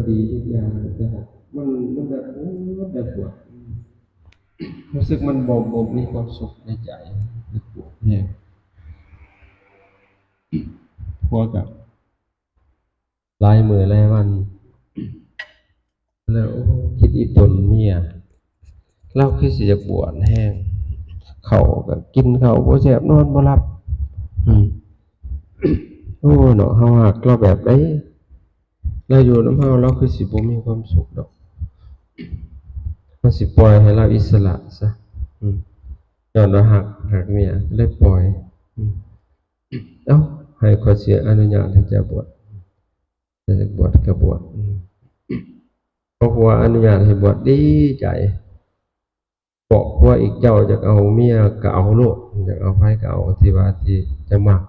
ดีทุกอย่างแต่มันแบบโอ้แบบปวดรู้สึกมันบ่มีความสุขในใจปวดเนี่ยพวกกับลายมือลายวันแล้วคิดอีตนเนี่ยเราคือสิจะปวดแห้งเขาก็กินเขาบ่แซ่บนอนบ่หลับอืมโอ้เนาะเฮาหักเราแบบได้เราอยู่นำเฮาเราคือสิบ่มีความสุขดอกเราสิปล่อยให้เราอิสระซะอืมย้อนว่าหักเมียเลยปล่อยอืมเอ้าให้ข้อยเสียอนุญาตให้เจ้าบวชจะบวชก็บวชเพราะว่าอนุญาตให้บวชดีใจบอกว่าอีกเจ้าอยากเอาเมียก็เอาโลดอยากเอาไผก็เอาที่ว่าที่จะมัก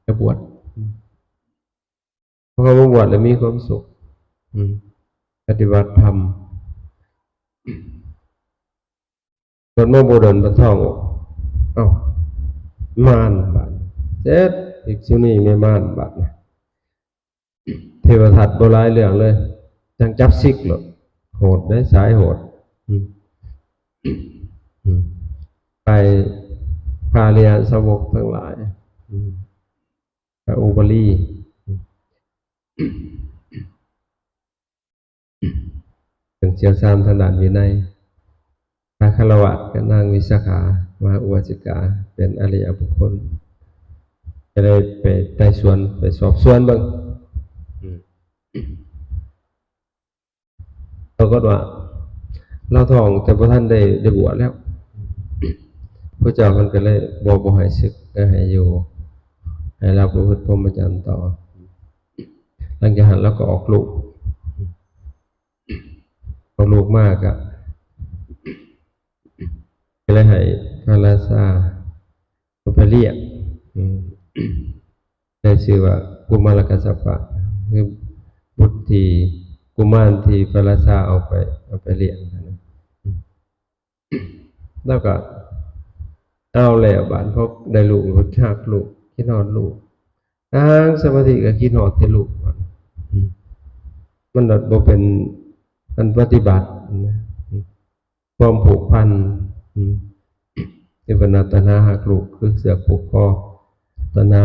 ก็บวชเพราะว่าบวชแล้วมีความสุขอืมปฏิบัติธรรมจนมาบ่ดนบ่ท่องเอ้ามารบาดเสร็จอีกซุนี้แม่มารบาดเทวทัตบ่หลายเรื่องเลยจังจับซิกโลดโหดได้สายโหดอืมอืมไปพาเรียสาวกทั้งหลายอืมพระอุบลีถึงเชี่ยวชาญทางด้านวินัยพระฆราวาสก็นางวิสาขามหาอุบาสิกาเป็นอริยบุคคลก็เลยไปไต่สวนไปสอบสวนเบิ่งปรากฏว่าเราท้องแต่พระท่านได้บวชแล้วพระเจ้ามันก็เลยบ่ให้ศึกก็ให้อยู่ให้เราประพฤติพรหมจรรย์ต่อหลังจากนั้นเราก็ออกลูกมากอะก็เลยให้พระราชาไปเรียกได้ชื่อว่ากุมารกัสสปะคือบุตรที่กุมารที่พระราชาเอาไปเลี้ยงนะแล้วก็เอาแล้วบานพกได้ลูกรถชากลูกคิดนอนลูกนางสมาธิก็คิดนอนแต่ลูกมันบ่เป็นมันปฏิบัตินะความผูกพันที่เป็นตนาหักลูกคือเสือผูกคอตนา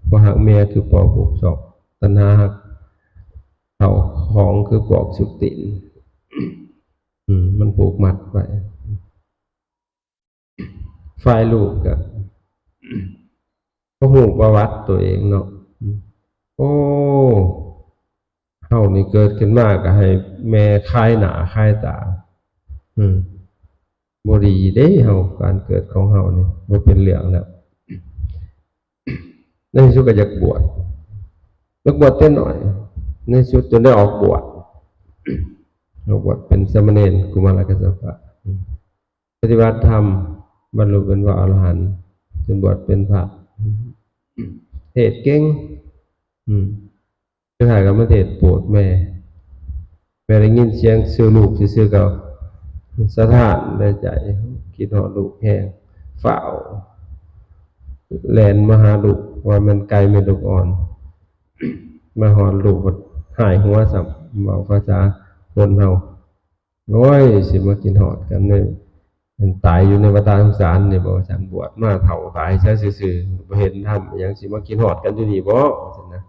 พอหักเมียคือปอกผูกศอกตนาหักเขาของคือปอกสุดตินมันผูกมัดไปฝ่ายลูกก็หูประวัติตัวเองเนาะโอ้เฮานี่เกิดขึ้นมาก็ให้แม่คายหน้าคายตาบ่ดีเด้เฮาการเกิดของเฮานี่บ่เป็นเรื่องแล้วในที่สุดก็อยากบวชเต้นหน่อยในที่สุดจนได้ออกบวชเป็นสามเณรกุมารกัสสปะปฏิบัติธรรมบรรลุเป็นพระอรหันต์จนบวชเป็นพระเทศเก่งจะถ่ายกับมาเทศโปรดแม่ได้ยินเสียงซื้อลูกซื้อเก่าสถานได้ใจคิดหอดลูกแห้งฝ่าวแลนมาหาลูกว่ามันไกลไม่ลูกอ่อนมาหอดลูกหายหัวสับเบาภาษาคนเฮาโอ้ยสิมากินหอดกันเนี่ยมันตายอยู่ในวัฏสงสารเนี่ยบอกฉันบวชมาเถ่าตายใช้ซื่อๆบ่เห็นทำอย่างสิมากินหอดกันอยู่นี่บ่ฉันนะ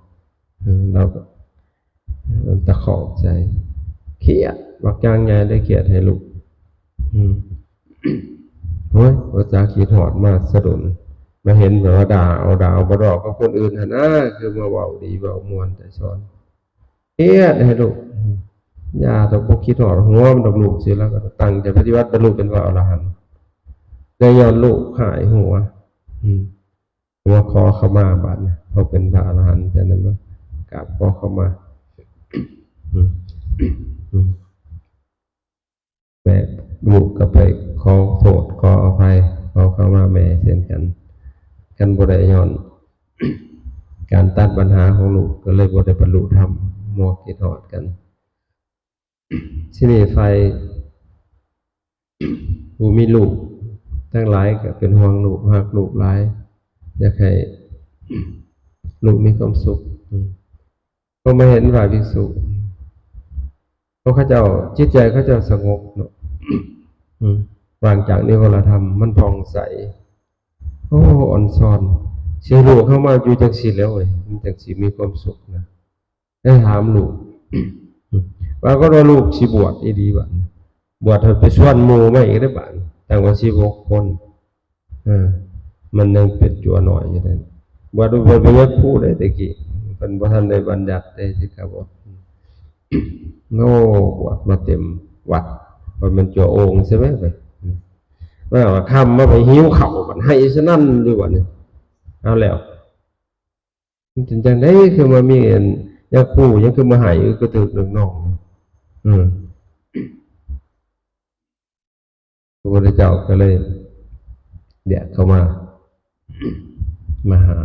เราก็ตะขอบใจเครียดบักย่างใหญ่ได้เครียดให้ลูกโอ้ยว่าจะคิดหอดมาสะดุนมาเห็นแบบว่าด่าเอาบ่ดอกกับคนอื่นหันคือมาเว้าดีเว้ามวนแต่สอนเครียดให้ลูกอย่าต้องพกคิดหอดหัวมันดอกลูกสิแล้วก็ตั้งใจปฏิบัติบรรลุเป็นพระอรหันต์ได้ย้อนลูกหายหัวขอเข้ามาบัดนะเขาเป็นพระอรหันต์ฉะนั้นว่ากราบขอเข้ามาแม่ลูกก็ไปขอโทษขออภัยขอเข้ามาแม่เช่นกันบ่ได้ย้อนการตัดปัญหาของลูกก็เลยบ่ได้บรรลุธรรมมัวคิดหอดกันที่นี่ไฟผู้มีลูกทั้งหลายก็เป็นห่วงลูกหักลูกหลายอยากให้ลูกมีความสุข พอมาเห็นพระภิกษุเพราะเขาเจ้าจิตใจเขาเจ้าสงบเนาะวางจากนิวรธรรมมันผ่องใสโอ้อ่อนซอนเสียลูกเข้ามาอยู่จังสีแล้วเว้ยมันจังสีมีความสุขนะได้ถามลูกว่าก็รอลูกสิบวชอีดีบัดบวชไปส่วนหมู่ไม่อีกได้บัดแต่ว่า16 คนมันยังเป็นจัวหน่อยอยู่นั่นบวชไปวัดผู้ได้ตะกี้เป็นพระท่านได้บัญญัติได้สิครับว่าโน่บวชมาเต็มวัดมันจัวองค์ใช่ไหมไปว่าคำมาไปหิ้วเข่าบันให้สนั่นด้วยวันนี้เอาแล้วจริงจังได้คือมามียังคู่ยังคือมาหายก็ตื่นหนึ่งน้องพระพุทธเจ้าก็เลยเดี๋ยวเข้ามาหา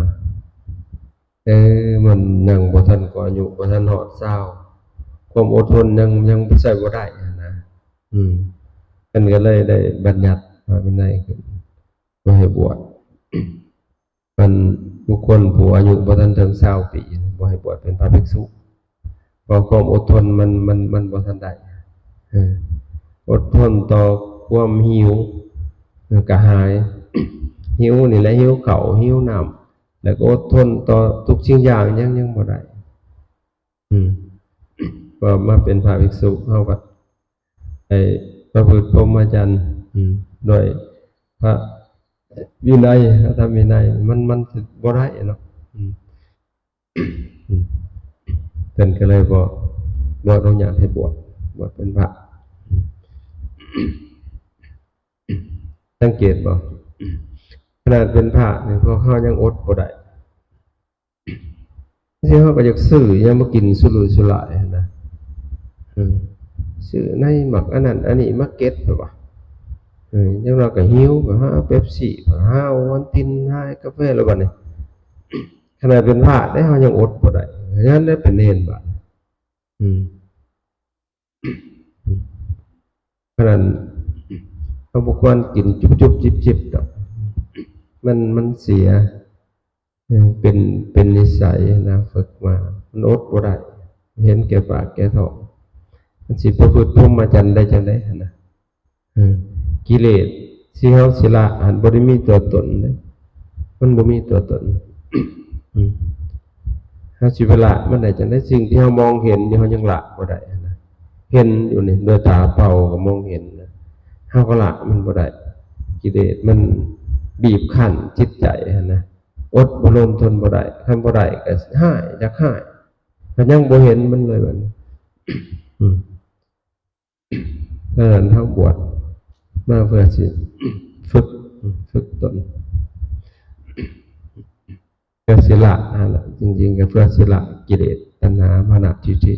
มันยังบ่ทันก็อายุบ่ทันหอดเศร้าความอดทนยังใส่บ่ได้นะกันก็เลยได้บัญญัติมาเป็นในขึ้นมาให้บวชมันบุคคลผู้อายุบ่ทันถึง20 ปีบ่ให้บวชเป็นพระภิกษุเพราะความอดทนมันบ่ทันได้อดทนต่อความหิวกระหายหิวนี่แหละหิวข้าวหิวน้ำแล้วก็อดทนต่อทุกสิ่งอย่างยังบ่ได้ก็มาเป็นพระภิกษุเฮาก็ประพฤติพรหมจรรย์ด้วยพระวินัยพระธรรมวินัยมันบ่ได้เนาะเพิ่นก็เลยบ่อนุญาตให้บวชเป็นพระสังเกตบ่ขนาดเป็นพระเนี่ยพวกเขายังอดบ่ได้ที่เขาก็อยากซื้อยังมากินสุรุ่ยสุร่ายนะซื้อในหมักอันนั้นอันนี้มาเก็ตแบบว่ายังเราก็หิวก็หาเป๊ปซี่ก็หาวันตินหากาแฟแล้วบัดนี้ขนาดเป็นพระได้เขายังอดบ่ได้ฉะนั้นได้เป็นเนรบัดขนาดเขาบอกว่ากินจุบจิบดอกมันเสียเป็นนิสัยนะฝึกมามันอดบ่ได้เห็นแก่ปากแก่ท้องมันสิประพฤติพรหมจรรย์ได้จังได๋นะกิเลสสิเฮาสิละหันบ่ได้มีตัวตนเลยมันบ่มีตัวตนเฮาสิไปละมันได้จังได๋สิ่งที่เฮามองเห็นอยู่เฮายังละบ่ได้นะเห็นอยู่นี่ด้วยตาเปล่าก็มองเห็นนะเฮาก็ละมันบ่ได้กิเลสมันบีบคั้นจิตใจนะอดบ่ลมทนบ่ได้ทำบ่ได้ก็หายอยากหายก็ยังบ่เห็นมันเลยบัดนี้ดังนั้นเฮาบวชมาเพื่อสิฝึกตนเพื่อสิละจริงๆก็เพื่อสิละกิเลสตัณหามานะทิฏฐิ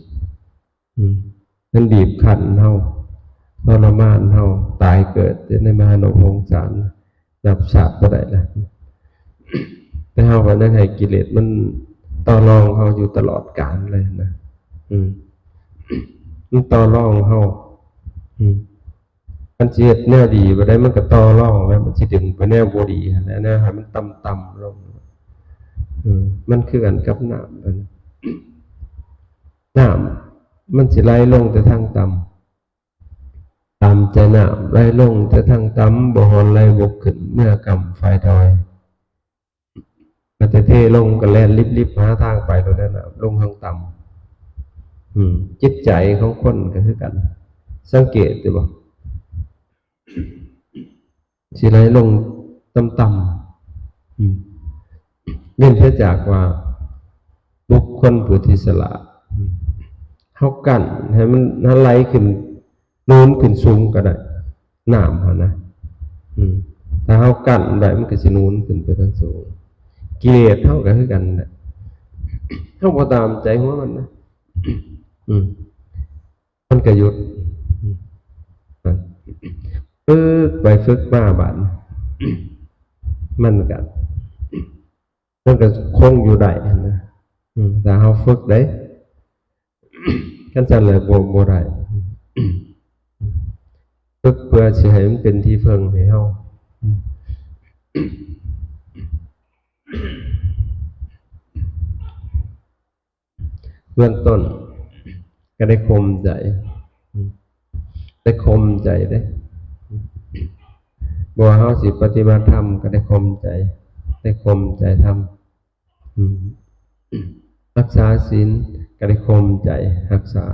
มันบีบคั้นเฮาทรมานเฮาตายเกิดในมหานรกสงสารดับสาบบ่ได้นะแต่เฮาก็ยังให้กิเลสมันต่อรองเฮาอยู่ตลอดกาลเลยนะมันต่อรองเฮามันสิเฮ็ดแนวดีบ่ได้มันก็ต่อรองแล้วมันสิดึงไปแนวบ่ดีแล้วแนวให้มันต่ำๆลงมันคือกันกับน้ำน้ำมันสิไหลลงแต่ทางต่ำใจน้ำไหลลงแต่ทางต่ำบ่ฮอนไหลบกขึ้นเมื่อกำไฟดอยมันจะเทลงก็แล่นลิบๆหาทางไปแล้วนั่นน่ะลงทางต่ำจิตใจของคนก็คือกันสังเกตดูบ่สิไหลลงต่ำๆเว้นแต่จากว่าบุคคลผู้ที่สละเฮากั้นให้มันไหลขึ้นนูนขึ้นสูงก็ได้น้ำหั่นนะถ้าเฮากั้นได้มันก็สินูนขึ้นไปทางสูงกิเลสเท่ากันคือกันนะเท่าบ่ตามใจหัวมันนะมันก็หยุดฝึกไปฝึกมาบาดมันก็คงอยู่ได้นะแต่เฮาฝึกได้กันจันเลยบ่ได้ฝึกเพื่อสิให้มันเป็นที่พึ่งให้เฮา เบื้องต้นก็ได้ข่มใจได้ข่มใจได้บ่ว่าเฮาสิปฏิบัติธรรมก็ได้ข่มใจได้ข่มใจทำรักษาศีลก็ได้ข่มใจรักษา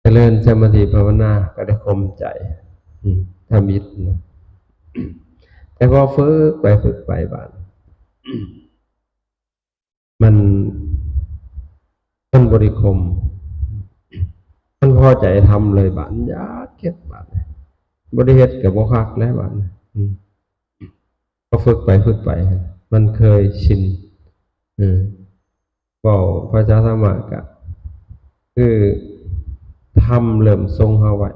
เจริญสมาธิภาวนาก็ได้ข่มใจทำมิตรนะแต่พอฝึกไปบานมันบริคมมันพอใจทำเลยบานยากเก็ดบานบริเหตุกับบ่คักแล้วบานก็ฝึกไปมันเคยชินบอกพระเจ้าธรรมะกะคือทำเริ่มทรงเฮาไว้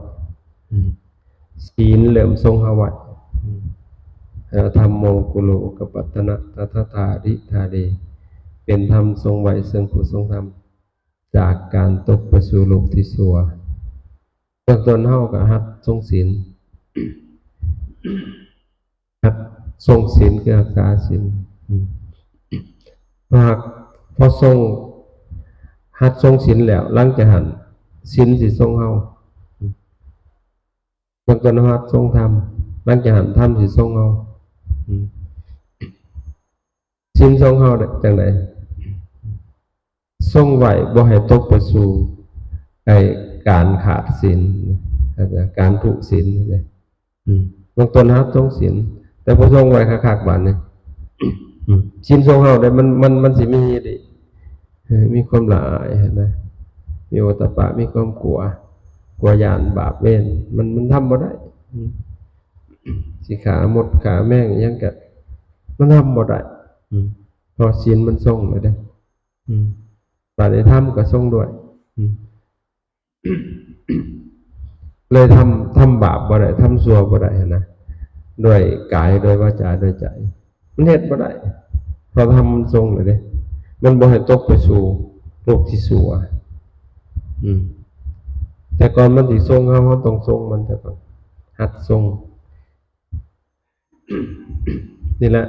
ศีลเริ่มทรงเฮาไว้ธรรมโมกุโลกปัตตนะทัทธาริธาเดเป็นธรรมทรงไว้ซึ่งผู้ทรงธรรมจากการตกไปสู่โลกที่สัวเบื้องต้นเฮาก็หัดทรงศีลหัดทรงศีลคือรักษาศีลพอทรงหัดทรงศีลแล้วหลังจากหันศีลสิทรงเฮาเบื้องต้นหัดทรงธรรมหลังจากหันธรรมสิทรงเฮาศีลทรงเฮาจังได๋ทรงไว้บ่ให้ตกไปสู่การขาดศีลการทุศีลเลยบางตนหัดทรงศีลแต่พอทรงไว้คักๆบาดนี้ศีลทรงเฮาได้มันสิมีดิมีความละอายนะมีโอตตัปปะมีความกลัวญาณบาปเวรมันทำบ่ได้สิขาหมดขาแม่งยังก็มันทำบ่ได้เพราะศีลมันทรงไว้ได้ปฏิธรรมก็ทรงด้วยเลยทำบาปบ่ได้ทำชั่วบ่ได้นะด้วยกายด้วยวาจาด้วยใจมันเฮ็ดบ่ได้เพราะทำมันทรงเลยเด้มันบ่ให้ตกไปสู่โลกที่สัวแต่ก่อนมันสิทรงเฮาต้องทรงมันแต่ก่อนหัดทรงนี่แหละ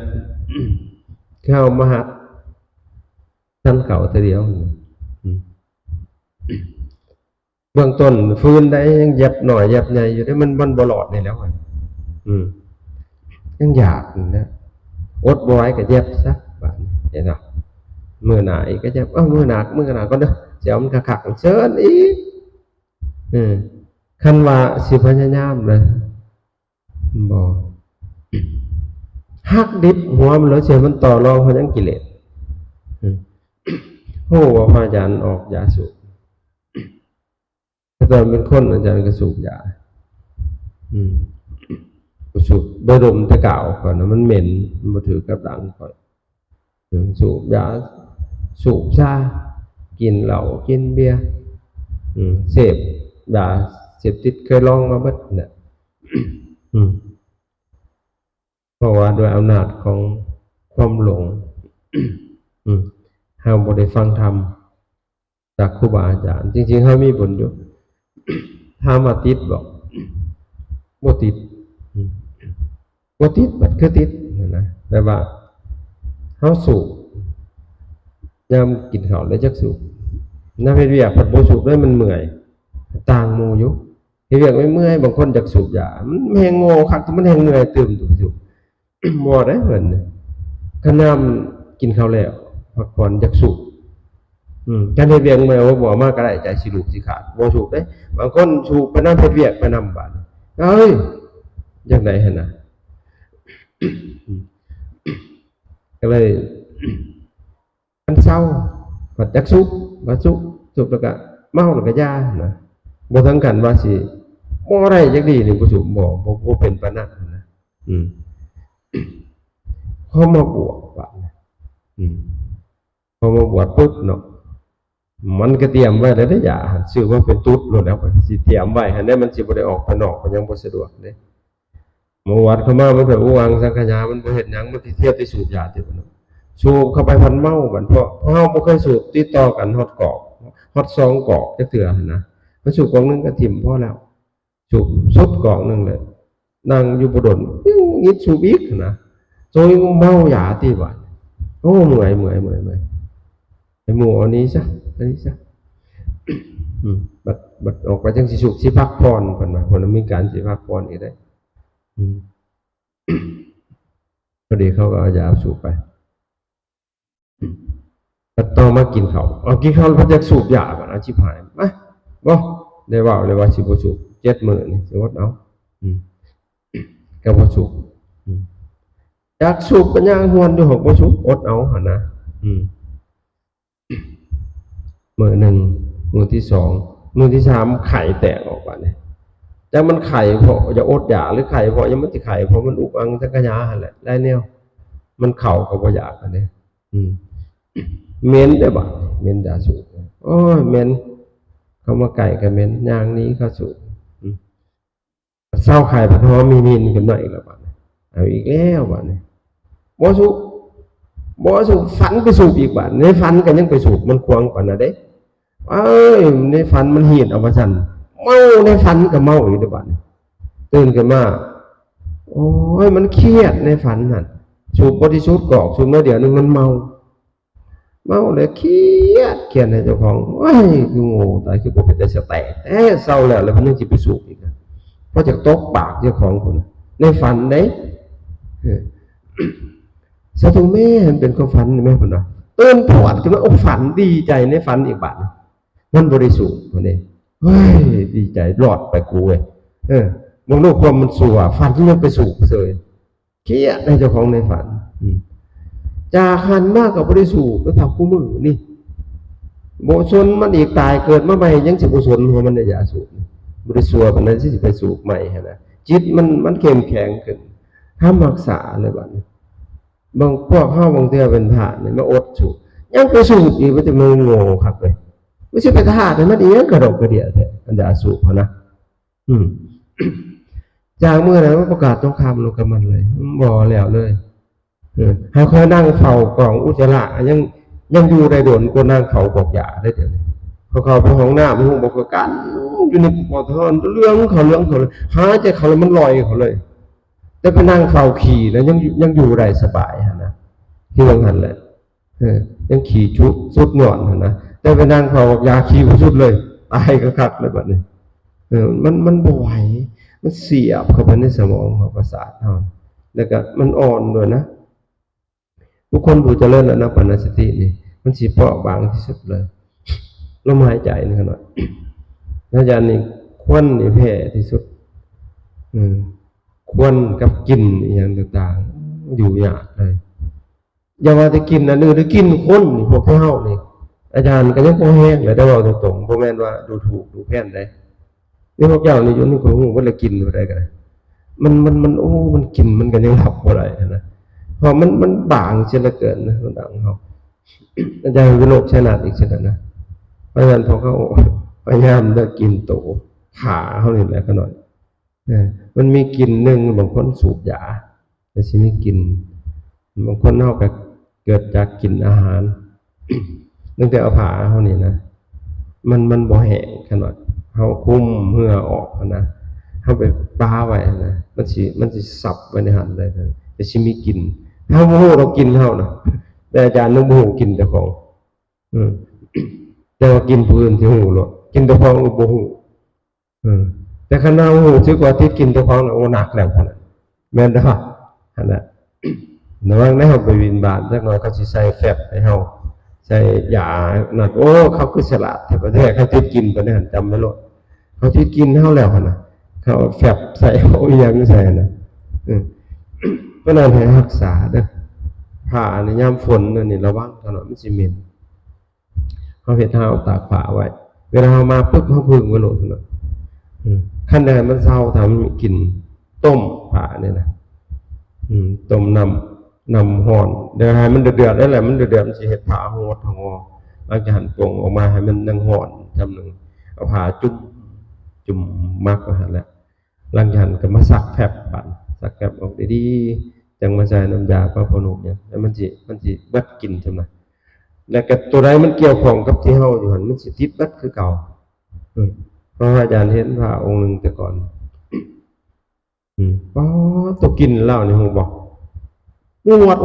เข้ามาหัดท่านเก่าทีเดียวเบื้องต้นฟื้นได้ยังเย็บหน่อยเย็บใหญ่อยู่ได้มันบ่หลอดนี่แล้วยังอยากนะอดบ่ไหวก็เย็บซะบาดเห็นบ่มื้อหน้าอีกก็เย็บมื้อหน้าก็เด้อสิเอามันคักๆเชิญอีกคันว่าสิพยายามเลยบ่ฮักดิบหัวมันแล้วเสียมันต่อรองเพราะยังกิเลสโหว่าพระอาจารย์ออกยาสูบตอนเป็นคนอาจารย์ก็สูบยาสูบโดยดมแต่เก่าก่อนนะมันเหม็นมันบ่ถือกับดังก่อนสูบยาสูบชากินเหล้ากินเบียร์เสพยาเสพติดเคยลองมาเบิดเนี่ยเพราะว่าด้วยอำนาจของความหลงเฮาบ่ได้ฟังธรรมจากครูบาอาจารย์จริงๆเฮามีบุญอยู่ถามว่าติดบ่บ่ติดบัดคือติดนะแปลว่าเฮาสูบยามกินข้าวแล้วจักสูบน้าเฮ็ดเวียกผัดบ่สูบได้มันเมื่อยต่างหมู่อยู่เฮ็ดเวียกไม่เมื่อยบางคนจักสูบยามันแฮงโง่คักมันแฮงเหนื่อยตื่มสูบบ่ได้เพิ่นคันยามกินข้าวแล้วพักผ่อนจักสูบการเฮ็ดเวียกเมื่อยบ่มาก็ได้ใจสิลูกสิขาดบ่สูบเด้บางคนสูบไปนำเฮ็ดเวียกไปนำบาดเอ้ยจังได๋หั่นน่ะก็เลยมันเศร้าบัดจักสูบแล้วก็เมาแล้วก็ยานะบ่ถึงกันว่าสิบ่ได้จักดีนี่บ่สูบบ่เป็นปานนั้นนะพอมาบวชบาดพอมาบวชปุ๊บเนาะมันก็เตรียมไว้แล้วได้ยาชื่อว่าเป็นตุ๊ดโลดแล้วสิเตรียมไว้หั่นได้มันสิบ่ได้ออกไปนอกก็ยังบ่สะดวกเด้มาวัดเข้ามามันก็อุวังสังขยามันบ่เฮ็ดหยังมันสิเทียบไปสูบยาติบ่เนาะสูบเข้าไปพันเมาบัดเพราะเฮาบ่เคยสูบติดต่อกันฮอดกอกฮอด2กอกจักเทื่อหั่นนะมันสูบกอกนึงก็ถิ่มพอแล้วสูบสุดกอกนึงเลยนั่งอยู่บ่ดนยิดสูบอีกนะโซยเมายาติบัดโอ้เมื่อย ให้หมู่อันนี้ซะอันนี้ซะบัดออกไปจังสิสุขสิพักผ่อนเพิ่นว่าเพิ่นมีการสิพักผ่อนอีกได้อืมพอดีเขาก็เอายาสูบไปแล้วต่อมากินข้าวเอากินข้าวแล้วเพิ่นจะสูบยาบัดอาชิบหายมาบ่ได้เว้าเลยว่าสิบ่สูบ7มื้อนี่สิอดเอาอืมก็บ่สูบอืมอยากสูบก็ย่างฮวนอยู่หกบ่สูบอดเอาหั่นนะอืม มือหนึ่งมือที่สองมือที่สามไข่แตกออกมาเนี่ยแต่มันไข่เพราะจะอดอยากหรือไข่เพราะยังไม่ติไข่เพราะมันอุกอังจักรยาหันแหละได้เนี่ยมันเข่ากับอยากกันเนี่ยเม้นได้บ่เม้นด่าสูบโอ้ยเม้นเขามาไก่กับเม้นยางนี้เขาสูบเศร้าไข่เพราะมีนินกันหน่อยแล้วบ่เอาอีกแล้วบ่เนี่ยบ่สูบฝันไปสูบอีกบ่ในฝันกันยังไปสูบมันควงป่านน่ะเด้เอ้ยในฝันมันเหียดเอามาสั่นเมาในฝันก็เมาอีกเด้อบัดตื่นขึ้นมาโอ้ยมันเครียดในฝันนั่นสูบบริสุทธิ์กอกสูบน้อยเดียวนึงมันเมาเลยเครียดในเจ้าของโอ้ยคือโง่ตายคือบ่เป็นแต่สแตกแต่เศร้าแล้วมันยังสิไปสูบอีกเพราะจะตกปากเจ้าของคนในฝันเด้สะทุแม่เป็นความฝันแม่คนน่ะตื่นปวดขึ้นมาฝันดีใจในฝันอีกบัดมันบริสุทธิ์คนนี้เฮ้ยดีใจรอดไปกูเว้ยมองโลกความมันสัวฝันที่มันไปสู่เลยเครียดในเจ้าของในฝันจากหันมากกับบริสุทธิ์แล้วทำคู่มือนี่โบชนมันอีกตายเกิดมาใหม่ยังสิบชนหัวมันได้ยาสูบบริสุทธิ์มันนั้นที่จะไปสู่ใหม่นะจิตมันเข้มแข็งขึ้นห้ามรักษาเลยบัดนี้บางพวกห้าบางเทื่อเป็นผ่านเนี่ยมาอดสูบยังไปสูบอีกมันจะมึงโง่ครับเลยไม่ใช่ไปทหารมันอีกกระดกกระเดียดเนี่ยอันดาสูบเขานะจากเมื่อไหร่ว่าประกาศต้องคำลงกับมันเลยบ่แล้วเลยให้คอยนั่งเฝ้ากล่องอุจจาระยังอยู่ได้โดนก็นั่งเฝ้ากอกยาได้เดี๋ยวนี้เขาไปห้องน้ำห้องบอกกันอยู่ในปอดทอนเรื่องเขาเลยหาใจเขาเลยมันลอยเขาเลยแต่ไปนั่งเฝ้าขี่แล้วยังอยู่ได้สบายนะที่วังหันเลยยังขี่ชุดสุดหย่อนนะแต่ไปนั่งเฝ้ายาขี่สุดเลยตายก็คักเลยแบบนี้มันบ่ไหวมันเสียบเข้าไปในสมองของประสาทเขาแล้วก็มันอ่อนด้วยนะทุกคนผู้เจริญแล้วนะปัญญสตินี่มันสีเปราะบางที่สุดเลยลมหายใจนี่ขนาดอาจารย์นี่ควันนี่แพ้ที่สุดควันกับกินอย่างต่างๆอยู่ยากเลยอย่าว่าจะกินนะหรือกินคนนี่พวกเท่านี่อาจารย์ก็ยังพอแห้งเลยได้บอกตรงๆพวกแม่นว่าดูถูกดูแพ้นได้นี่พวกเจ้านี่ยุ่งนี่คนหูว่าละกินอะไรกันมันโอ้มันกินมันกันยังหลับอะไรนะพอมันบางเช่นละเกินนะมันดังเขาอาจารย์วิโรจน์ชนะอีกเช่นนั้นนะเพราะฉะนั้นพอเขาพยายามจะกินโตขาเขาเนี่ยแหละก็หน่อยมันมีกินหนึ่งบางคนสูบยาแต่ที่ไม่กินบางคนนอกจากเกิดจากกินอาหารตั้งแต่เอาผ่าเขานี่นะมันบ่แห้งขนาดเขาคุ้มเมื่อออกนะเขาไปป้าไว้นะมันสิสับไว้ในหันเลยนะแต่ชิมีกินเขาโมโหเรากินเขานะแต่อาจารย์นึกโมโหกินแต่ของแต่ว่ากินพื้นที่หูหรอกกินแต่ของโมโหแต่ขณะหูชื่อกว่าที่กินแต่ของโอ้หนักแล้วขนาดแม่นได้ขนาดระวังได้เขาไปวินบาทสักหน่อยเขาสิใส่แฟบให้เขาใส่ยาหนักโอ้เขาคือฉลาดแต่ประเทศเขาที่กินไปเนี่ยจำไม่หมดเขาที่กินเขาแล้วนะเขาแฟบใส่เขาอย่างใส่นะก็นั่นให้รักษาเด้อผ่าในยามฝนนี่ระวังถนนมันซีเมนต์เขาเห็นเท้าตากผ่าไว้เวลาเขามาปุ๊บเขาพึ่งกระโดดนะขั้นใดมันเศร้าทำกินต้มผ่าเนี่ยนะต้มนำห่อนเดี๋ยวให้มันเดือดได้แหละมันเดือดมันจะเห็ดผ่าหัวทองหลังจากหั่นปงออกมาให้มันนั่งห่อนจำหนึ่งเอาผ่าจุ่มมากกว่าหั่นแล้วหลังจากหั่นก็มาสักแผลปั่นสักแผลออกดีๆจังมาใส่น้ำยาปลาพนุกเนี่ยแล้วมันจะบัดกินใช่ไหมแล้วก็ตัวใดมันเกี่ยวข้องกับที่เฮาอยู่หันมันสิติดบัดคือเก่าเพราะอาจารย์เห็นพระองค์หนึ่งแต่ก่อนอ๋อตัวกินเหล้านี่ผมบอก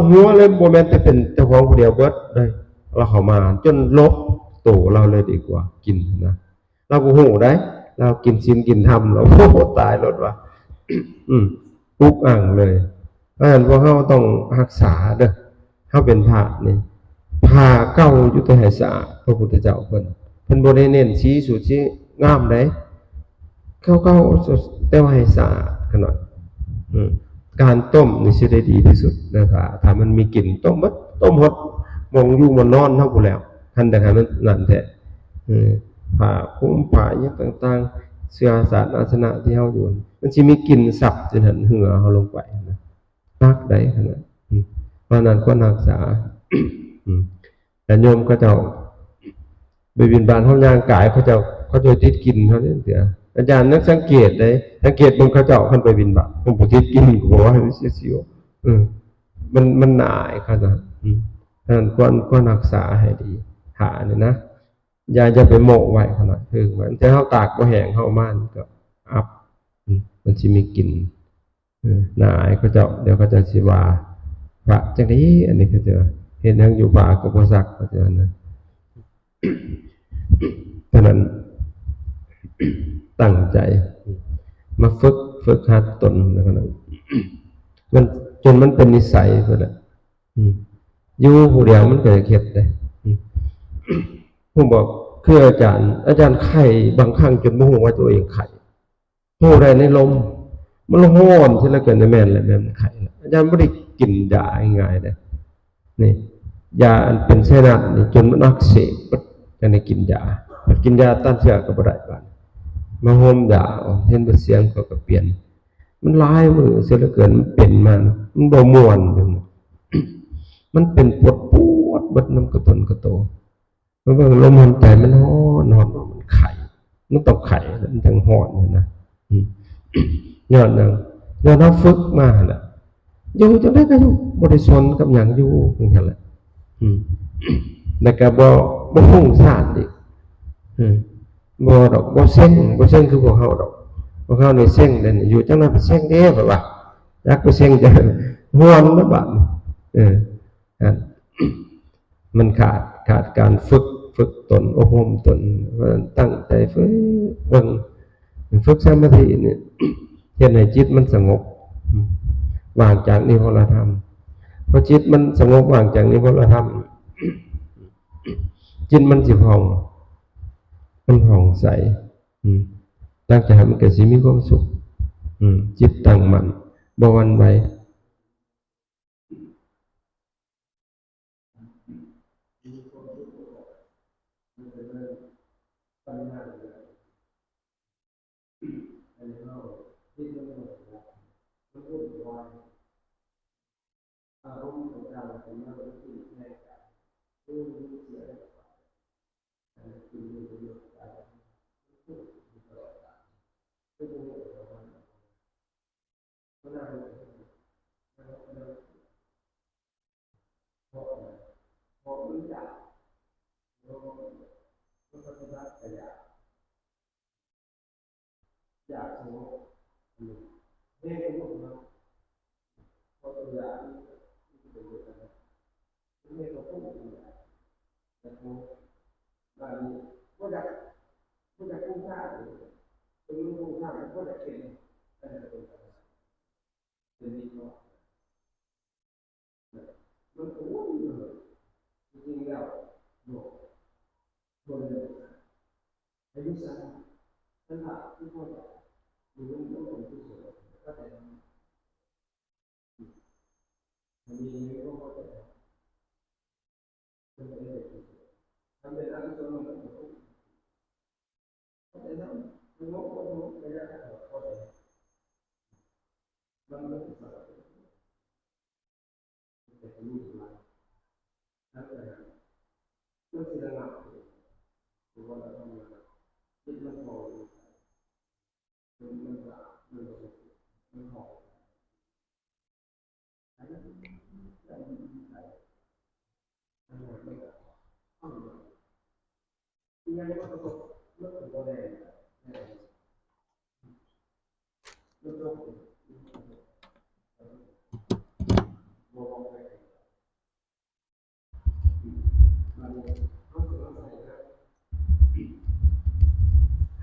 หัวเลยโมเมนต์แต่เป็นเจ้าของคนเดียวเบิดเลย เราเข้ามาจนลบโตเราเลยดีกว่ากินนะเราก็หูได้เรากินศีลกินธรรมเราโอ้ตายรถว่ะปุ๊กอ่างเลยเพราะฉะนั้นพวกเขาต้องรักษาเด้อเขาเป็นพระนี่ผ้าเก้ายุทธหัยสะพระพุทธเจ้าเพิ่นบ่ได้เน้นสีสุดสีงามได้เก้าแต่ว่าให้สะอาดขนาดการต้มนี่สิได้ดีที่สุดนะครับถ้ามันมีกลิ่นต้มมัดต้มหดมองอยู่มันนอนเท่ากูแล้วทันแต่ให้มันนั่นแท้ผ้าคุ้มผ้าอย่างต่างๆเสื้อสารอาสนะที่เฮาอยู่มันสิมีกลิ่นสับจนหันเหือเฮาลงไปนะนักได้ขนาดเพราะนั้นก็รักษาแต่โยมก็เจ้าไปบิณฑบาตเฮาย่างกายเขาจะติดกินเขาเนี่ยเสียอาจารย์นักสังเกตได้สังเกตบนเขาเจ้าขึ้นไปบิณฑบาตผมบ่ติดกินก็บอกว่าเสียวมันหน่ายขนาดนั้นควรรักษาให้ดีหาเนี่ยนะอย่าไปโมกไว้ขนาดมันจะเฮาตากบ่แห้งเฮาม่านก็อับมันสิมีกลิ่นหน่ายเขาเจ้าเดี๋ยวเขาจะสิว่าพระจังได๋อันนี้เขาจะเห็นทางอยู่ป่าก็บ่ซักเขาจะนะฉะนั้นตั้งใจมาฝึกหัดตนแล้วก็มันจนมันเป็นนิสัยไปแล้วอยู่ผู้เดียวมันเกิดเข็ดเลยผมบอกคืออาจารย์ไข่บางครั้งจนโมโหว่าตัวเองไข่โหอะไรในลมมันร้อนที่ละเกินในแม่นแหละแม่นไข่อาจารย์ไม่ได้กินยาง่ายๆเลยนี่ยาเป็นเส้นนี่จนมันอักเสบจะได้กินยาต้านเชื้อกับอะไรบ้างมาโฮมยาเห็นเสียงก็เปลี่ยนมันร้ายมือเสียละเกินมันเป็นมันบ่ม่วนมันเป็นปวดบัดน้ำกระตนกระโตมันก็ลมหายใจมันร้อนมันไข่มันต้องไข่มันทั้งหอนนะย้อนเราฝึกมาแหละอยู่จนได้ก็อยู่บริสุทธิ์กับอย่างอยู่อย่างนั้นแหละแต่ก็บ่ฟุ้งซ่านอีกบ่ดอกบ่เซ็งคือพวกเฮาดอกพวกเฮานี่เซ็งเด้อยู่จังนั้นเซ็งเด้แบบว่าอยากไปเซ็งจะห่วงนะบัดมันขาดการฝึกตนอบรมตนตั้งใจฝึกสมาธิเนี่ยเห็นให้จิตมันสงบวางจากนิวรธรรมพอจิตมันสงบวางจากนิวรธรรมจิตมันสิผ่องใสตั้งใจมันก็สิมีความสุขจิตตั้งมั่นบ่หวั่นไหว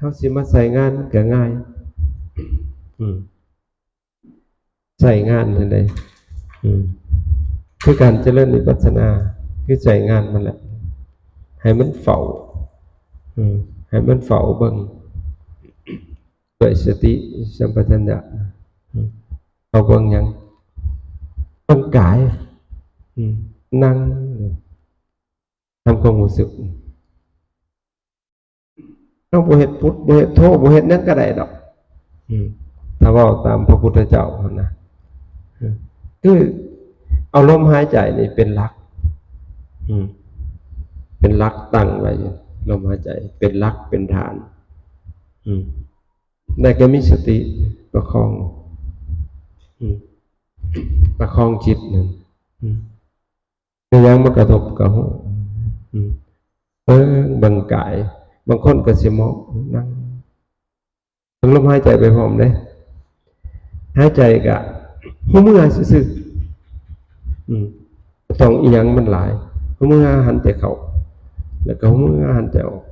เฮาสิมาใส่งานมันก็ง่ายใส่งานจังได๋คือการเจริญวิปัสสนาคือใส่งานมันแหละให้มันเฝ้าให้มันเฝ้าเบิ่งด้วยสติสัมปชัญญะเอาเบิ่งหยังเบิ่งกายนั่งทำความรู้สึกต้องบ่เฮ็ดพุทธบ่เฮ็ดโธบ่เฮ็ดหยังก็ได้ดอกถ้าเว้าตามพระพุทธเจ้าหั่นนะคือเอาลมหายใจนี่เป็นหลักเป็นหลักตั้งไว้ลมหายใจเป็นหลักเป็นฐานได้ก็มีสติประคองประคองจิตนั่นไม่ยังมากระทบกับหูบังกายบางคนก็สิมองนั่งทั้งลมหายใจไปพร้อมเลยหายใจกะหูมือซื่อต้องอีหยังมันหลายหูมือหันแต่เข้าแล้วก็หูมือหันแต่ออก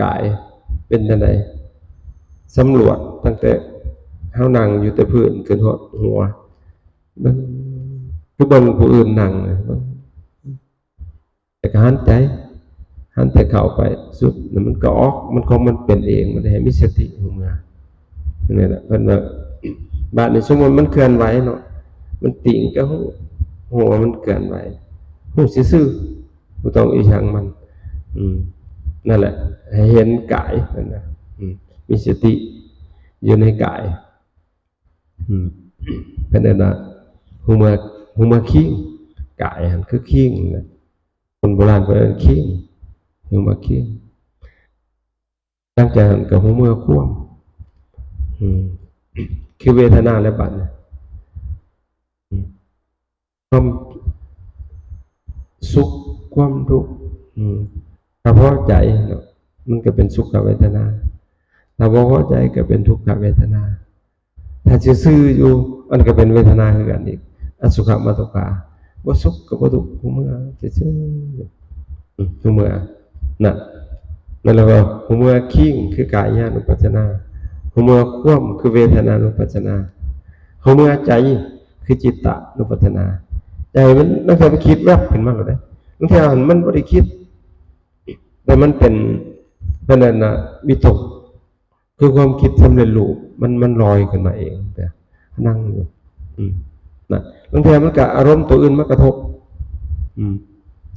กายเป็นจังได๋สำรวจตั้งแต่เฮานั่งอยู่แต่พื้นขึ้นฮอดหัวมันคือเบิ่งผู้อื่นนั่งแต่ก็หันใจหันแต่เข้าไปสุดแล้วมันก็ออกมันของมันเป็นเองมันให้มีสติหูมือนี่แหละเพิ่นว่าบาดนี้สมมุติมันเคลื่อนไหวเนาะมันติ่งก็หัวมันเคลื่อนไหวหูซื่อๆบ่ต้องอีหยังมันนั่นแหละให้เห็นกายนั่นน่ะมีสติอยู่ในกายเป็นนั่นน่ะหูมาคิงกายหันคือคิงนะคนโบราณเพิ่นคิงหูมาคิงตั้งใจหันกับหูมือควมคือเวทนาและบัดนะความสุขความทุกข์ถ้าพอใจเนาะมันก็เป็นสุขเวทนาถ้าบ่พอใจก็เป็นทุกขเวทนาถ้าซื่อๆอยู่มันก็เป็นเวทนาคือกันอีกอสุขมาตุกาบ่สุขก็บ่ทุกข์หูมือซื่อๆหูมือนั่นแล้วก็หูมือคิงคือกายานุปัสสนาหูมือควมคือเวทนานุปัสสนาหูมือใจคือจิตตะนุปัสสนาใจมันบางทีมันคิดแวบขึ้นมาแล้วได้บางทีมันบ่ได้คิดแต่มันเป็นนั่นน่ะวิตกคือความคิดสำเร็จรูปมันลอยขึ้นมาเองแต่นั่งอยู่นะบางทีมันก็อารมณ์ตัวอื่นมากระทบ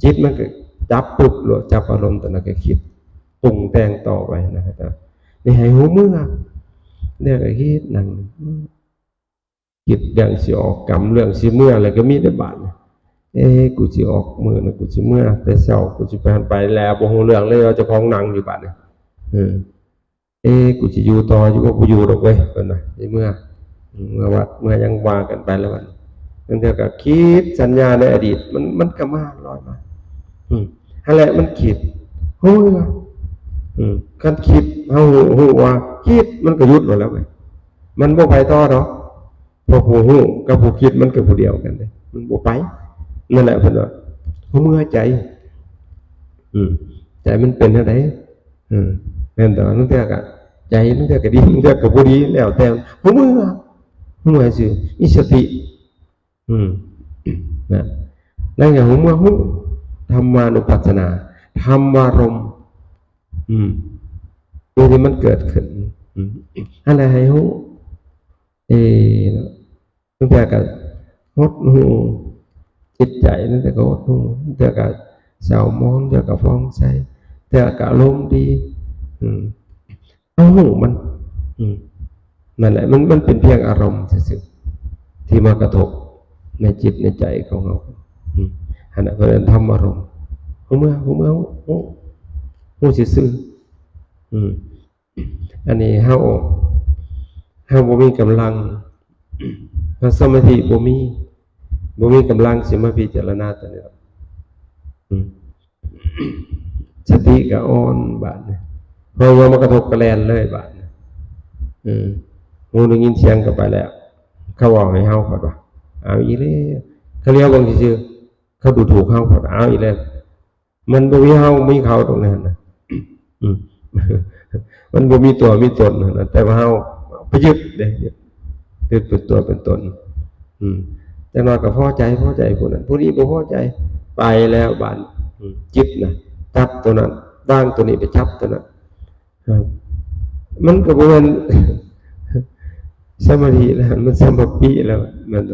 จิตมันก็จับปุ๊บหรือจับอารมณ์ตัวนั้นก็คิดปรุงแต่งต่อไปนะครับนี่ให้หูมือเนี่ยก็คิดนั่งคิดเรื่องสิออกกรรมเรื่องสิเมื่ออะไรก็มีได้บาดกูสิออกมือนะกูสิเมื่อแต่เช้ากูสิไปแล้วบ่ฮู้เรื่องเลยเราจะพ้องนั่งอยู่บาดนี่กูสิอยู่ต่ออยู่บ่อยู่ดอกเว้ยเพิ่นน่ะสิเมื่อวัดเมื่อยังว่ากันไปแล้วมันนั่นเท่ากับคิดสัญญาในอดีตมันก็มาลอยมาอะไรมันคิดโอ้ยคันคิดเฮาฮู้ว่าคิดมันก็หยุดแล้วเว้ยมันบ่ไปต่อดอกพอผู้ฮู้กับผู้คิดมันก็ผู้เดียวกันเด้มันบ่ไปนั่นแหละเพิ่นว่าหูมือใจใจมันเป็นจังไดนั่นต่อนั่นเท่ากับใจนั่นเท่ากับดีนั่นเท่ากับบ่ดีแล้วแต่หูมือสิมีสตินะแล้วอย่างหูมือหูธรรมานุปัสสนาธรรมารมณ์ตัวที่มันเกิดขึ้นอะไรให้หูนั่นเท่ากับหดหูจิตใจนั่นแต่ก็หดหูนั่นแต่ก็เศร้ามองแต่ก็ฟ้องใจแต่ก็อารมณ์ดีเอาหูมันนั่นแหละมันเป็นเพียงอารมณ์ซื่อๆที่มากระทบในจิตในใจของเราอันนั้นเป็นธรรมอารมณ์หูมือหูซื่ออันนี้เฮาบ่มีกำลังพระสมาธิบ่มีกำลังสิมาพิจารณาตัวนี้สติก็อ่อนบาดนะพอว่ามากระทบกระแลนเลยบาดนะหูได้ยินเสียงก็ไปแล้วเขาบอกให้เฮาว่าเอาอีเลยเขาเรียกว่าซื่อเขาดูถูกเฮาเอาอีแล้วมันบ่มีเฮามีเขาตรงนั้นนะ มันบ่มีตัวมีตนนะแต่ว่าเฮาไปยึดเด้ยึดเป็นตัวเป็นตนจังน้อยก็พอใจผู้นั้นผู้นี้บ่พอใจไปแล้วบาดจิตนะจับตัวนั้นร่างตัวนี้ไปจับตัวนั้นมันก็บ่แม่นสมาธิแล้วมันสมาธิแล้วมัน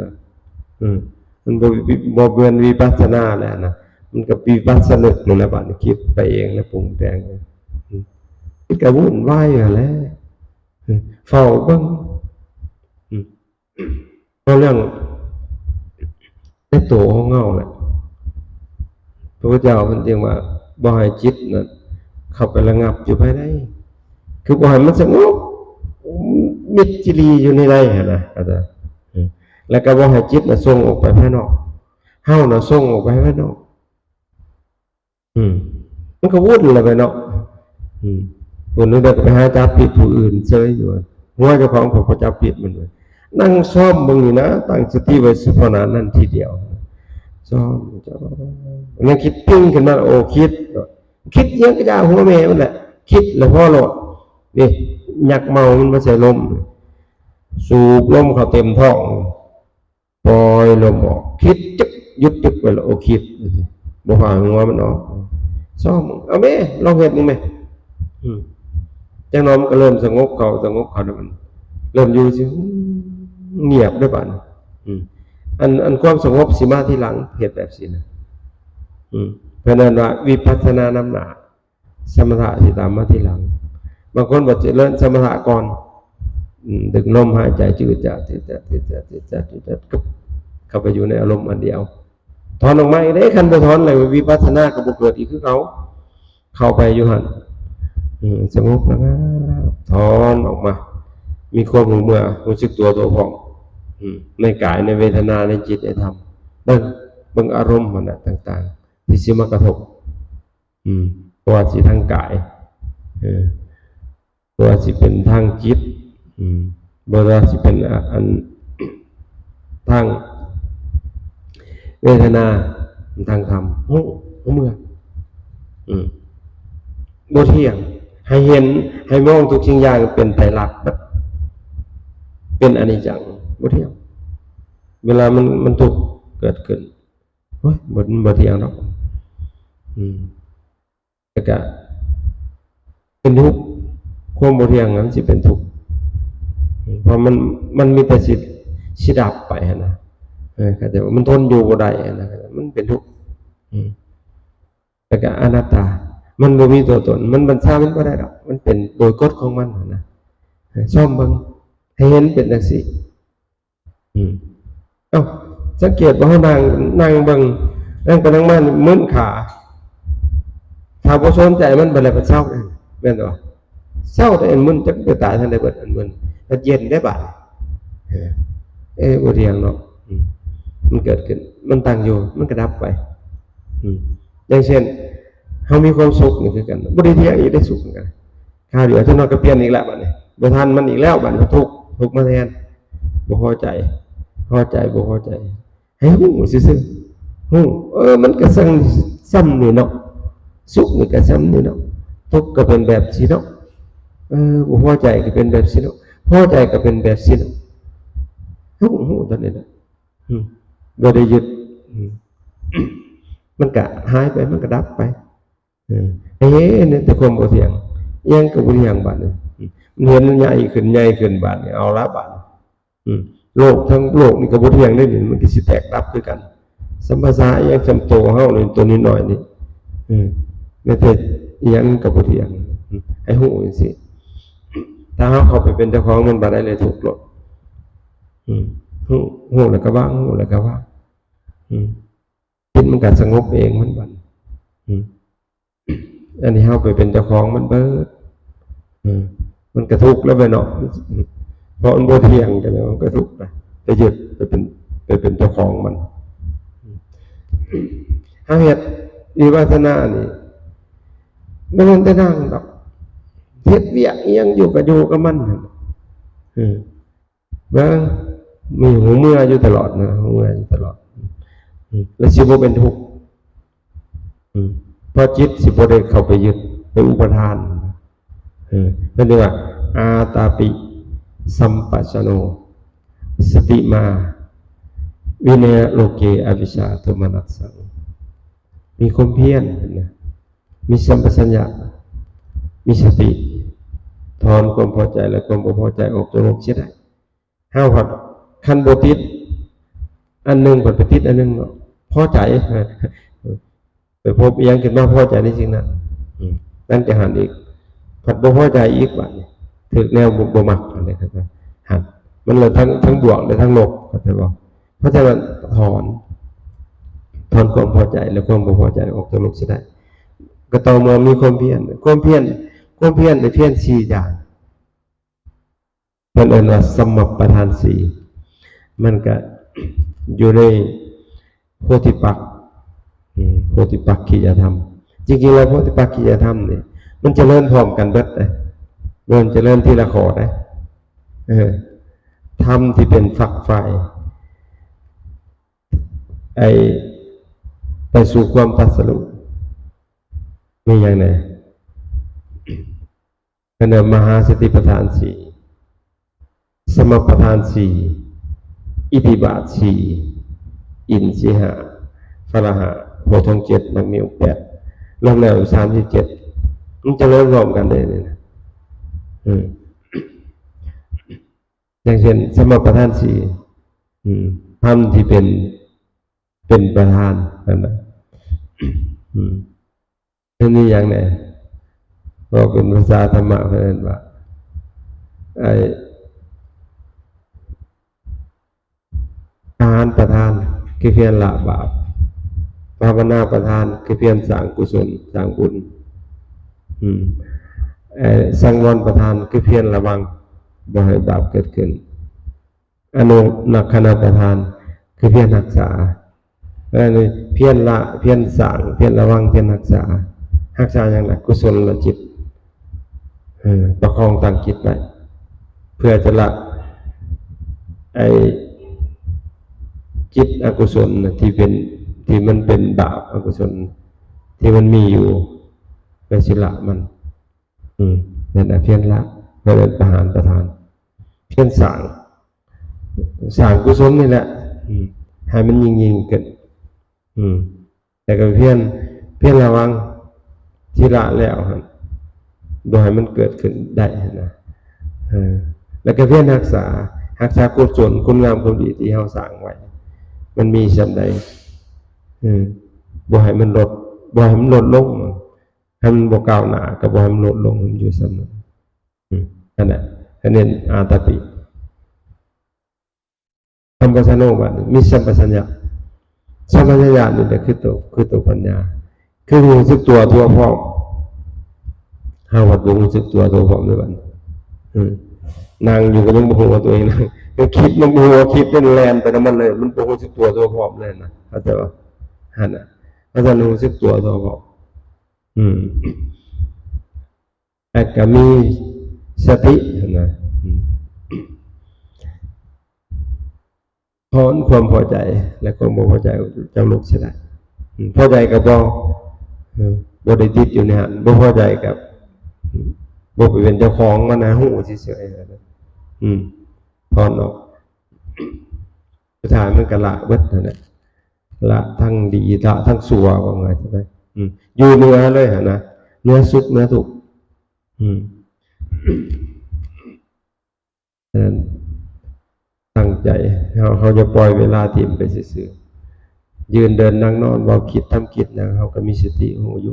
มันบ่เบื่อวิปัสสนาแล้วนะมันก็วิปัสสนึกนั่นแหละบาดคิดไปเองแล้วปรุงแต่งมันก็วุ่นวายอยู่แล้วเฝ้าเบิ่งเพราะเรื่องในตัวของเงาแหละพระพุทธเจ้าเพิ่นจึงว่าบ่ให้จิตนั้นเข้าไประงับอยู่ภายในคือบ่ให้มันสงบมิดจิรีอยู่ในในหั่นนะอาจารย์แล้วก็บ่ให้จิตน่ะส่งออกไปภายนอกเฮาน่ะส่งออกไปภายนอกมันก็วุ่นเลยไปเนาะคนนึงได้ไปหาจับผิดผู้อื่นเฉยอยู่หัวเจ้าของผมก็จับผิดมันเลยนั่งซ้อมมึงนี่นะตั้งสติไว้สุภานั้นนั่นทีเดียวซ้อมนั่งคิดปิ้งขึ้นมาโอ้คิดเยอะก็จะหัวแม่มันแหละคิดแล้วพ่อโหลดนี่หยักเมามันมาใส่ลมสูบลมเข้าเต็มท้องปล่อยลมออกคิดจึ๊กยุดจึ๊กไปแล้วโอ้คิดบ่หาหัวมันออกซ้อมเอาแม่ลองเห็นมึงไหมจังน้อยมันก็เริ่มสงบเขาแล้วมันเริ่มอยู่สิเงียบด้วยป่ะอันความสงบสิมาที่หลังเหตุแบบสินะเพราะนั้นว่าวิปัสสนานำหน้าสมถะสิตามมาที่หลังบางคนบอกจะเริ่มสมถะก่อนดึงลมหายใจจืดจัดเข้าไปอยู่ในอารมณ์อันเดียวถอนออกมาได้คันไปถอนเลยวิปัสสนากับบุเกิดอีกคือเขาเข้าไปอยู่หันสงบแล้วถอนออกมามีความรู้เมื่อรู้สึกตัวพองในกายในเวทนาในจิตในธรรมเบิ่งอารมณ์มันต่างๆที่สิมากระทบว่าสิทางกายว่าสิเป็นทางจิตว่าสิเป็นอันทางเวทนาทางธรรมเมื่อบ่เที่ยงให้เห็นให้มองทุกสิ่งอย่างเป็นไตรลักษณ์เป็นอนิจจังบ่เที่ยงเวลามันทุกข์เกิดขึ้นบ่เที่ยงหรอกแล้วก็เป็นทุกข์ความบ่เที่ยงนั้นสิเป็นทุกข์เพราะมันมีแต่สิดับไปนะแต่ว่ามันทนอยู่บ่ได้นะมันเป็นทุกข์แล้วก็อนัตตามันบ่มีตัวตนมันบัญชามันบ่ได้ดอกมันเป็นโดยกฎของมันนะซ่อมเบิ่งให้เห็นเป็นจังซี่สังเกตว่าเฮานั่งเบิ่งนั่งไปนั่งมามึนขาถ้าบ่สนใจมันบ่ได้ไปเศร้าแม่นบ่เศร้าแต่มึนจักไปตายทันได้เบิดอันมึนแล้วเย็นได้บาดบ่เที่ยงเนาะมันเกิดขึ้นมันตั้งอยู่มันก็ดับไปอย่างเช่นเฮามีความสุขนี่คือกันบ่ได้เที่ยงอีกได้สุขเหมือนกันคราวเดียวจังน้อยก็เปลี่ยนอีกแล้วบัดนี้บ่ทันมันอีกแล้วบัดนี้ทุกข์มาแทนบ่พอใจบ่พอใจให้ฮู้ซื่อๆฮู้มันก็ซ้ำนี่เนาะสุขนี่ก็ซ้ำนี่เนาะทุกข์ก็เป็นแบบสิเนาะบ่พอใจก็เป็นแบบสิเนาะพอใจก็เป็นแบบสิเนาะฮู้ตอนนี้นะบ่ได้ยึดมันก็หายไปมันก็ดับไปเนี่ยแต่ความบ่เที่ยงยังก็บ่เที่ยงบาดนี้มันเห็นใหญ่ขึ้นบาดนี้เอาละบาดโลกทั้งโลกนี่ก็บ่เที่ยงได้นี่มันก็สิแตกดับด้วยกันสัมปทานยังจำโตเฮานี่ตัวน้อยๆนี่แม้แต่อีหยังก็บ่เที่ยงให้ฮู้จังซี่ถ้าเฮาเข้าไปเป็นเจ้าของมันบ่ได้เลยถูกหรอกฮู้แล้วก็วางฮู้แล้วก็วางจิตมันก็สงบเองมันบัดอันนี้เฮาไปเป็นเจ้าของมันเบิดมันก็ทุกข์แล้วไปเนาะเพราะมันบ่เที่ยงกันแล้วมันก็ทุกข์ไปยึดไปเป็นเจ้าของมันเฮาเฮ็ดวิปัสสนานี่บ่แม่นแต่นั่งดอกเฮ็ดเวียกอีหยังอยู่ก็อยู่กับมันว่ามีหูเมื่ออยู่ตลอดนะหูเมื่ออยู่ตลอดแล้วสิบ่เป็นทุกข์เพราะจิตสิบ่ได้เข้าไปยึดไปอุปทาน นั่นเรียกว่าอาตาปิสัมปัสสโนสติมาวิเนยโลเกอวิชชาโทมนัสสังมีความเพียรนะมีสัมปชัญญะมีสติถอนความพอใจและความบ่พอใจออกจากโลกเสียได้ห้าวผัดคันโบติดอันหนึ่งผัดไปติดอันหนึ่งพอใจไปพบเอียงขึ้นมาพอใจในสิ่งนั้นนั่นจะหันอีกผัดบ่พอใจอีกบัดถึกแนวบ่มักอะไรครับหันมันเลยทั้งบวกและทั้งลบเข้าใจบ่เพราะฉะนั้นถอนความพอใจและความบ่พอใจออกจากโลกเสียได้ก็ต่อเมื่อมีความเพียรในเพียรสี่อย่างเป็นอันว่าสมัปปทานสี่มันก็อยู่ในโพธิปักขิยธรรมจริงๆแล้วโพธิปักขิยธรรมเนี่ยมันจะเริ่มพร้อมกันเบิดเลยมันจะเริ่มที่ละข้อได้ธรรมที่เป็นฝักใฝ่ไปสู่ความตรัสรู้มีอย่างไรเป็นมหาสติปัฏฐานสี่สมปัฏฐานสี่อิทธิบาทสี่อินทรีหะพละหะโพชฌงค์7มรรคมีองค์8รวมแล้ว37มันจะเริ่มรวมกันได้เลยนะอย่างเช่นสมปัฏฐานสี่ธรรมที่เป็นประธานนั่นนะนี่อย่างไหนก็เป็นภาษาธรรมะเพื่อนว่าอาหารประทานคือเพียรละบาปภาวนาประทานคือเพียรสร้างกุศลสร้างบุญสังวรประทานคือเพียรระวังบ่ให้บาปเกิดขึ้นอนุนักขณประทานคือเพียรรักษาแล้วนี่เพียรละเพียรสร้างเพียรระวังเพียรรักษาอย่างไรกุศลจิตประคองตั้งจิตไว้เพื่อจะละจิตอกุศลที่มันเป็นบาปอกุศลที่มันมีอยู่เพื่อสิละมันนั่นแหละเพียรละเพื่อเป็นประหารประทานเพียรสร้างกุศลนี่แหละให้มันยิ่งเกิดแต่ก็เพียรระวังที่ละแล้วครับโดยให้มันเกิดขึ้นได้นะแล้วก็เพียรรักษากุศลคุณงามความดีที่เราสร้างไว้มันมีส่ำใดบ่ให้มันลดลงให้มันบ่ก้าวหน้าก็บ่ให้มันลดลงมันอยู่เสมอนั่นแหละอันนี้อาตาปิสัมปชัญญะมีสัมปชัญญะนี่แหละคือตัวปัญญาคือรู้สึกตัวทั่วพร้อมห้าวัดรู้สึกตัวทั่วพร้อมด้วยกันนั่งอยู่ก็ยังบ่ฮู้ว่าตัวเองนั่งก็คิดมันบ่ฮู้ว่าคิดเป็นแลนไปนำมันเลยมันบ่รู้สึกตัวทั่วพร้อมเลยนะเข้าใจบ่หั่นน่ะเพราะฉะนั้นรู้สึกตัวทั่วพร้อมแต่ก็มีสตินะถอนความพอใจและความบ่พอใจเจ้าลูกเสียได้พอใจกับบ่ได้ติดอยู่ในหันบ่พอใจกับบ่ไปเป็นเจ้าของมันนะหูเฉยๆถอนออกสุดท้ายมันก็ละเบิดนั่นแหละละทั้งดีละทั้งชั่วว่าไงใช่ไหมอยู่เหนือเลยฮะนะเนื้อสุขเนื้อทุกข์ตั้งใจเขาจะปล่อยเวลาถิ่มไปซื่อยืนเดินนั่งนอนเว้าคิดทำกิจนะเขาก็มีสติหูอ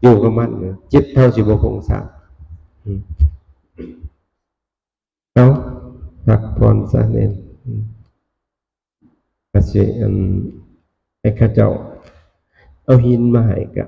ยู่กับมันจิตเท่าสิบ่คงสร้างเอาพักผ่อนซะเน้นกระเสียนไอ้ข้าเจ้าเอาหินมาให้กะ